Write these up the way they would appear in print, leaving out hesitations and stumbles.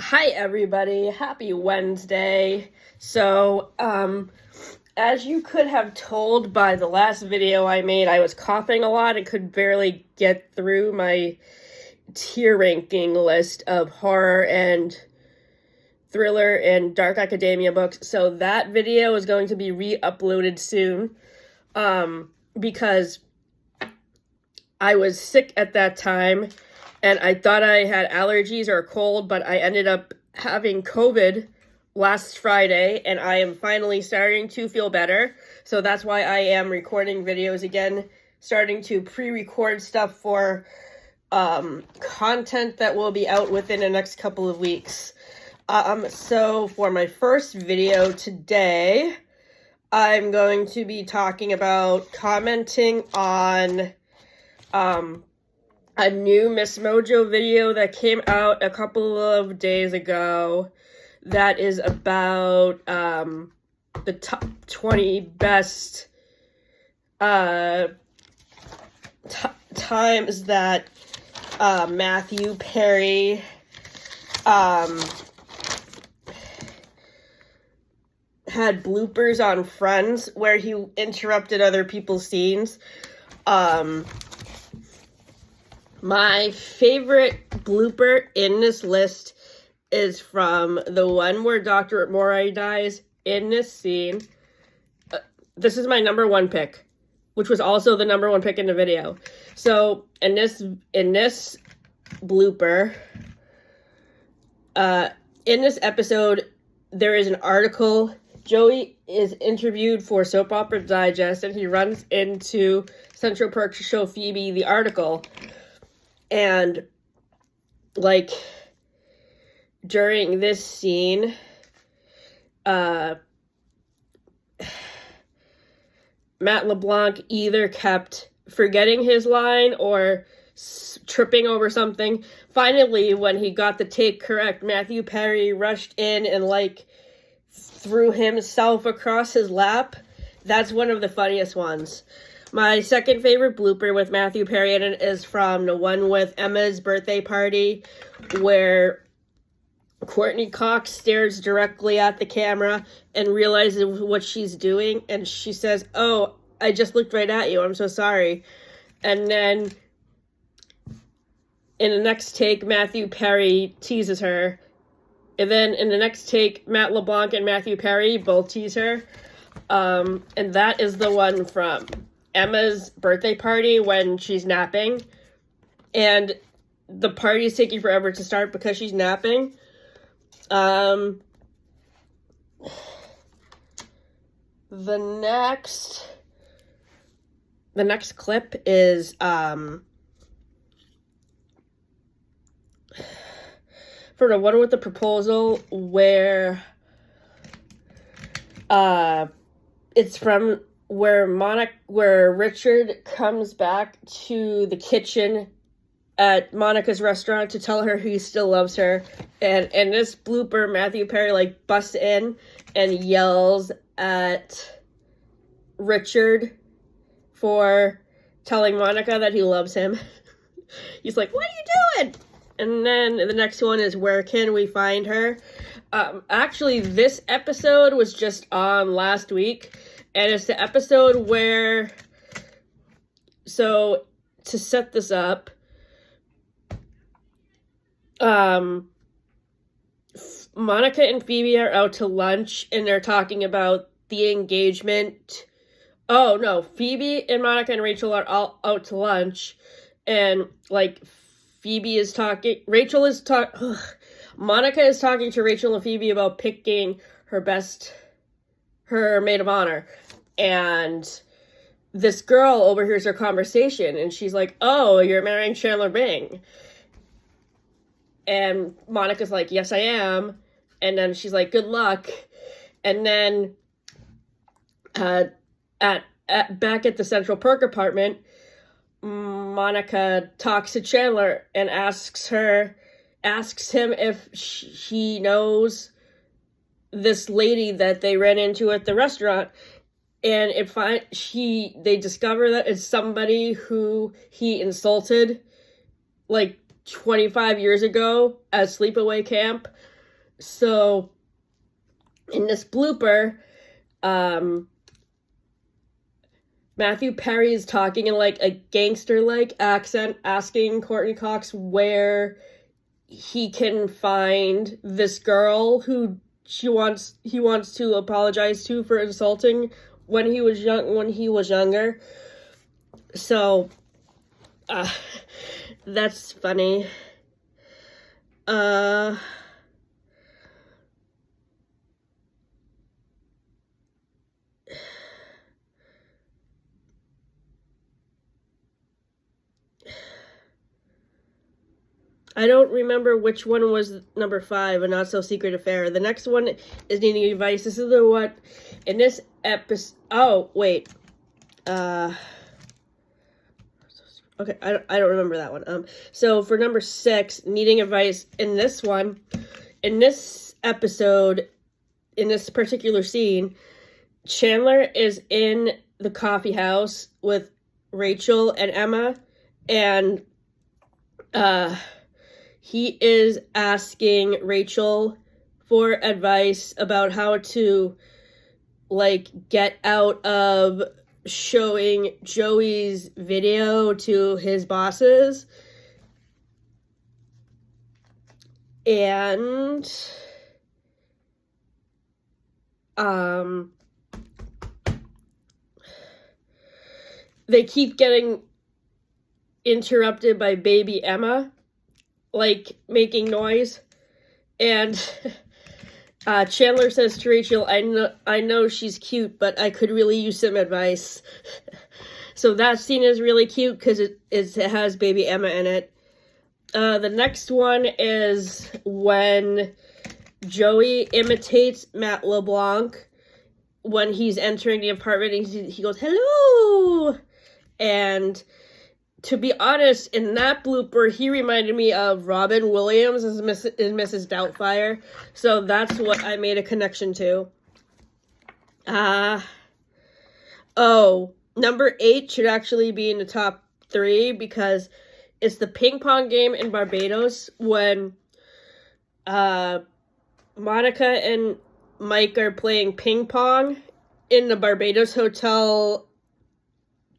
Hi everybody, happy Wednesday. So, as you could have told by the last video I made, I was coughing a lot and could barely get through my tier ranking list of horror and thriller and dark academia books. So that video is going to be re-uploaded soon, because I was sick at that time and I thought I had allergies or a cold, but I ended up having COVID last Friday, and I am finally starting to feel better. So that's why I am recording videos again, starting to pre-record stuff for content that will be out within the next couple of weeks. So for my first video today, I'm going to be talking about commenting on a new MsMojo video that came out a couple of days ago that is about the top 20 best times that Matthew Perry had bloopers on Friends where he interrupted other people's scenes. My favorite blooper in this list is from the one where Dr. Morai dies in this scene. This is my number one pick, which was also the number one pick in the video. So in this blooper, in this episode, there is an article. Joey is interviewed for Soap Opera Digest, and he runs into Central Perk to show Phoebe the article. And, like, during this scene, Matt LeBlanc either kept forgetting his line or tripping over something. Finally, when he got the take correct, Matthew Perry rushed in and, like, threw himself across his lap. That's one of the funniest ones. My second favorite blooper with Matthew Perry in it is from the one with Emma's birthday party, where Courtney Cox stares directly at the camera and realizes what she's doing, and she says, "Oh, I just looked right at you. I'm so sorry." And then in the next take, Matthew Perry teases her. And then in the next take, Matt LeBlanc and Matthew Perry both tease her. And that is the one from Emma's birthday party when she's napping. And the party is taking forever to start because she's napping. The next clip is for the one with the proposal where it's from where Richard comes back to the kitchen at Monica's restaurant to tell her he still loves her. And in this blooper, Matthew Perry, like, busts in and yells at Richard for telling Monica that he loves him. He's like, "What are you doing?" And then the next one is Where Can We Find Her? Actually, this episode was just on last week. And it's the episode where, so to set this up, Monica and Phoebe are out to lunch and they're talking about the engagement. Oh no, Phoebe and Monica and Rachel are all out to lunch, and like Monica is talking to Rachel and Phoebe about picking her maid of honor. And this girl overhears their conversation and she's like, "Oh, you're marrying Chandler Bing." And Monica's like, "Yes, I am." And then she's like, "Good luck." And then back at the Central Perk apartment, Monica talks to Chandler and asks him if he knows this lady that they ran into at the restaurant. And they discover that it's somebody who he insulted like 25 years ago at sleepaway camp. So in this blooper, Matthew Perry is talking in like a gangster-like accent, asking Courtney Cox where he can find this girl who he wants to apologize to for insulting when he was younger. So that's funny. I don't remember which one was number 5, A Not So Secret Affair. The next one is Needing Advice. This is the one in this episode. Oh, wait. Okay, I don't remember that one. So for number 6, Needing Advice, in this episode, in this particular scene, Chandler is in the coffee house with Rachel and Emma, and he is asking Rachel for advice about how to, like, get out of showing Joey's video to his bosses. And they keep getting interrupted by baby Emma, like, making noise. And Chandler says to Rachel, I know she's cute, but I could really use some advice. So that scene is really cute because it has baby Emma in it. The next one is when Joey imitates Matt LeBlanc when he's entering the apartment. And he goes, hello! And to be honest, in that blooper, he reminded me of Robin Williams as Mrs. Doubtfire. So that's what I made a connection to. Number 8 should actually be in the top 3 because it's the ping pong game in Barbados when Monica and Mike are playing ping pong in the Barbados Hotel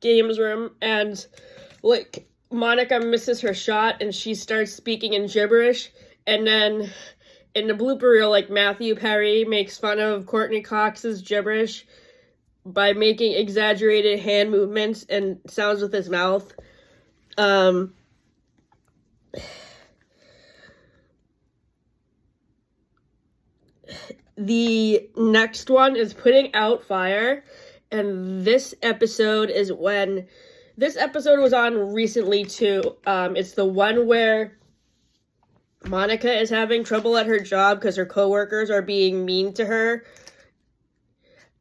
games room, and like Monica misses her shot and she starts speaking in gibberish, and then in the blooper reel, like, Matthew Perry makes fun of Courtney Cox's gibberish by making exaggerated hand movements and sounds with his mouth. The next one is Putting Out Fire, and this episode was on recently too. It's the one where Monica is having trouble at her job because her coworkers are being mean to her,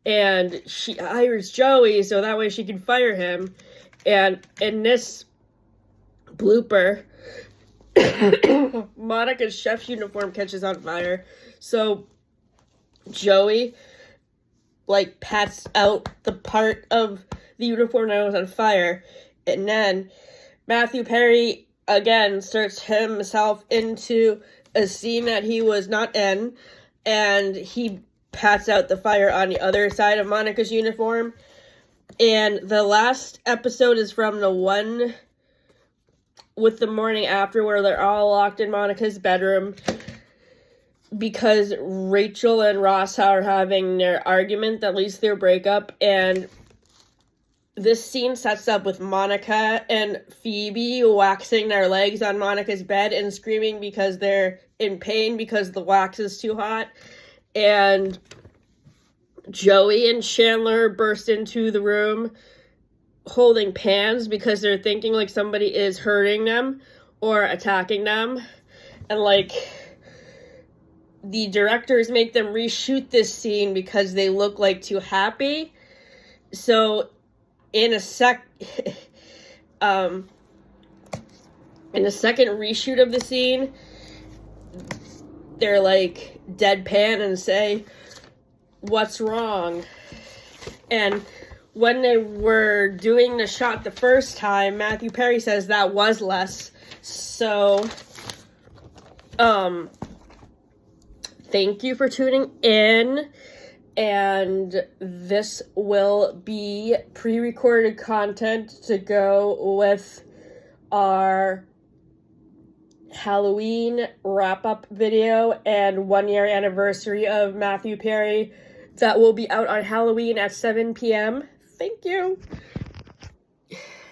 and she hires Joey so that way she can fire him. And in this blooper, Monica's chef's uniform catches on fire, so Joey, like, pats out the part of the uniform that was on fire, and then Matthew Perry again starts himself into a scene that he was not in, and he pats out the fire on the other side of Monica's uniform. And the last episode is from the one with the morning after, where they're all locked in Monica's bedroom because Rachel and Ross are having their argument that leads to their breakup, and this scene sets up with Monica and Phoebe waxing their legs on Monica's bed and screaming because they're in pain because the wax is too hot. And Joey and Chandler burst into the room holding pans because they're thinking like somebody is hurting them or attacking them. And, like, the directors make them reshoot this scene because they look, like, too happy. So in a second reshoot of the scene, they're, like, deadpan and say, what's wrong? And when they were doing the shot the first time, Matthew Perry says that was less. So Thank you for tuning in. And this will be pre-recorded content to go with our Halloween wrap-up video and 1-year anniversary of Matthew Perry that will be out on Halloween at 7 p.m. Thank you.